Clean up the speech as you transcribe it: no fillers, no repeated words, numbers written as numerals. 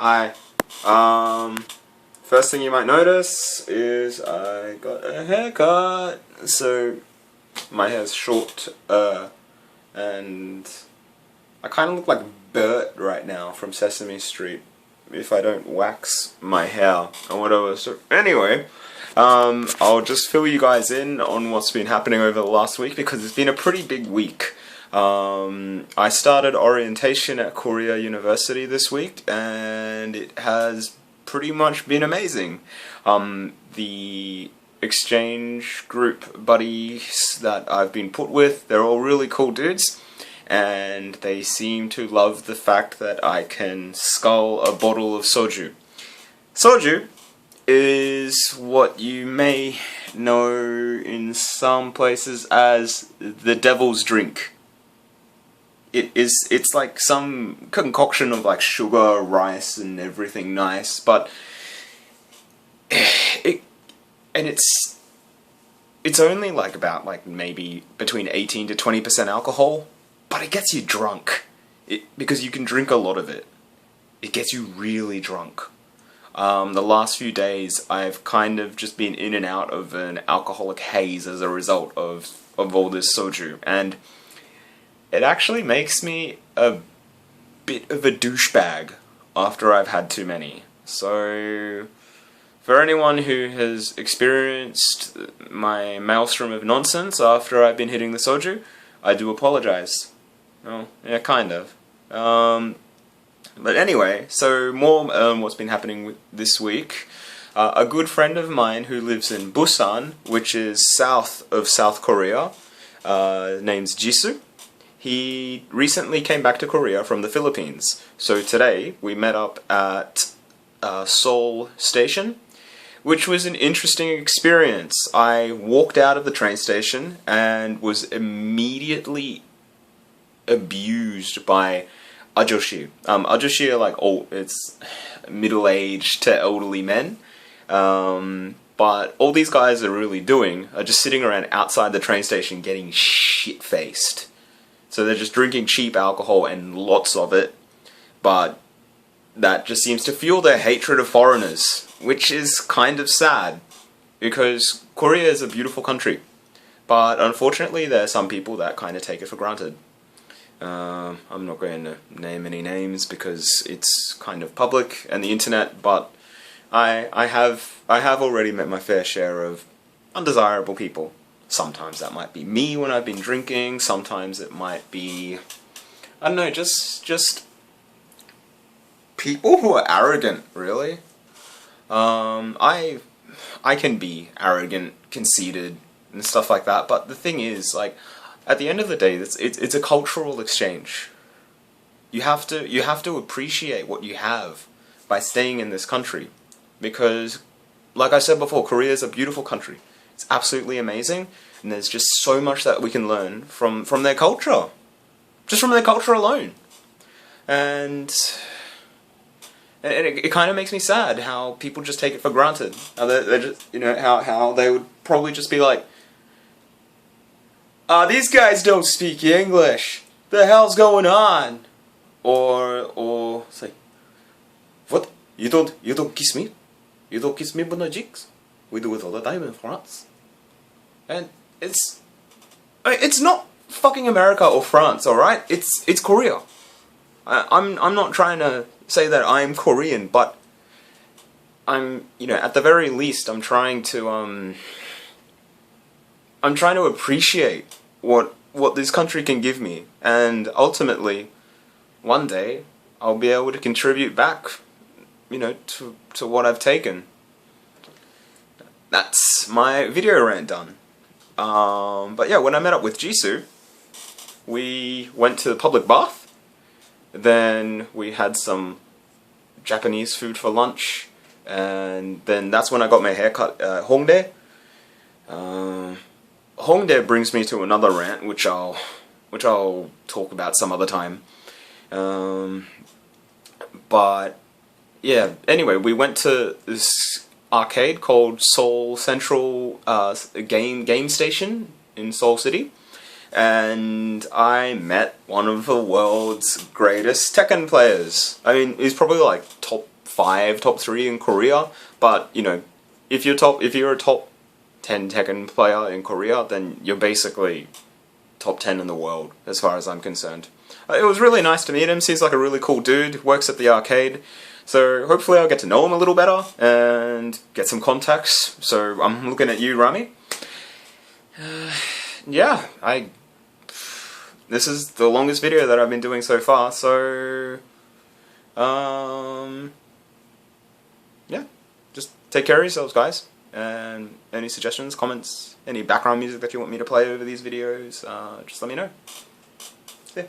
Hi. First thing you might notice is I got a haircut. So my hair's short, and I kind of look like Bert right now from Sesame Street if I don't wax my hair or whatever. So anyway, I'll just fill you guys in on what's been happening over the last week because it's been a pretty big week. I started orientation at Korea University this week and it has pretty much been amazing. The exchange group buddies that I've been put with, they're all really cool dudes, and they seem to love the fact that I can scull a bottle of soju. Soju is what you may know in some places as the devil's drink. It's like some concoction of like sugar, rice, and everything nice, but it's only like about like maybe between 18 to 20% alcohol, but it gets you drunk. Because you can drink a lot of it. It gets you really drunk. The last few days I've kind of just been in and out of an alcoholic haze as a result of all this soju, and it actually makes me a bit of a douchebag after I've had too many. So, for anyone who has experienced my maelstrom of nonsense after I've been hitting the soju, I do apologise. Well, yeah, kind of. But anyway, so more what's been happening this week. A good friend of mine who lives in Busan, which is south of South Korea, name's Jisoo. He recently came back to Korea from the Philippines, so today we met up at Seoul Station, which was an interesting experience. I walked out of the train station and was immediately abused by ajoshi. Ajoshi are like it's middle-aged to elderly men, but all these guys are really doing are just sitting around outside the train station getting shit-faced. So they're just drinking cheap alcohol and lots of it, but that just seems to fuel their hatred of foreigners, which is kind of sad, because Korea is a beautiful country, but unfortunately there are some people that kind of take it for granted. I'm not going to name any names because it's kind of public and the internet, but I have already met my fair share of undesirable people. Sometimes that might be me when I've been drinking, sometimes it might be, I don't know, just people who are arrogant, really. I can be arrogant, conceited, and stuff like that, but the thing is, like, at the end of the day, it's a cultural exchange. You have to appreciate what you have by staying in this country, because, like I said before, Korea is a beautiful country. It's absolutely amazing, and there's just so much that we can learn from their culture. Just from their culture alone. And it kind of makes me sad how people just take it for granted. How they're just, you know, how they would probably just be like, these guys don't speak English. The hell's going on? Or say, what? You don't kiss me? You don't kiss me on the cheeks? We do it all the time in France. And it's not fucking America or France, alright? It's Korea. I'm not trying to say that I'm Korean, but I'm, you know, at the very least I'm trying to appreciate what this country can give me, and ultimately one day I'll be able to contribute back, you know, to what I've taken. That's my video rant done. But yeah, when I met up with Jisoo, we went to the public bath, then we had some Japanese food for lunch, and then that's when I got my hair cut at Hongdae. Hongdae brings me to another rant, which I'll talk about some other time. But yeah, anyway, we went to this arcade called Seoul Central Game Station in Seoul City, and I met one of the world's greatest Tekken players. I mean, he's probably like top 5, top 3 in Korea. But you know, if you're a top 10 Tekken player in Korea, then you're basically top 10 in the world, as far as I'm concerned. It was really nice to meet him. Seems like a really cool dude. Works at the arcade. So hopefully I'll get to know him a little better and get some contacts. So I'm looking at you, Rami. Yeah, this is the longest video that I've been doing so far, so yeah, just take care of yourselves, guys, and any suggestions, comments, any background music that you want me to play over these videos, just let me know. See ya.